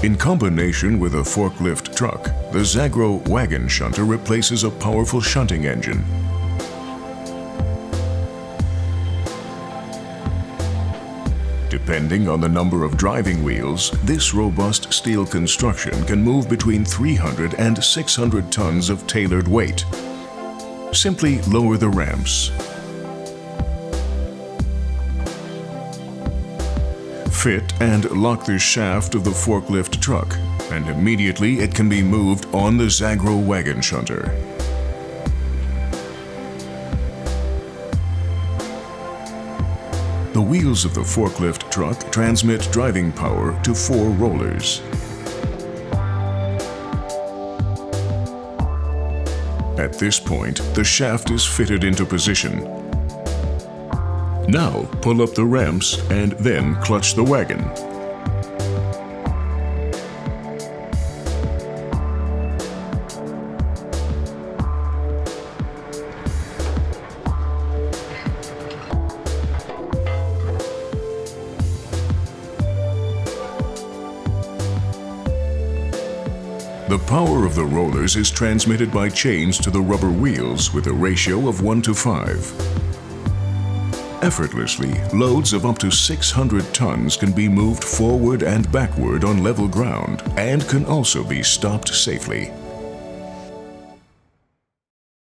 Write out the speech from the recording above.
In combination with a forklift truck, the ZAGRO wagon shunter replaces a powerful shunting engine. Depending on the number of driving wheels, this robust steel construction can move between 300 and 600 tons of tailored weight. Simply lower the ramps. Fit and lock the shaft of the forklift truck, and immediately it can be moved on the ZAGRO wagon shunter. The wheels of the forklift truck transmit driving power to 4 rollers. At this point, the shaft is fitted into position. Now, pull up the ramps and then clutch the wagon. The power of the rollers is transmitted by chains to the rubber wheels with a ratio of 1:5. Effortlessly, loads of up to 600 tons can be moved forward and backward on level ground and can also be stopped safely.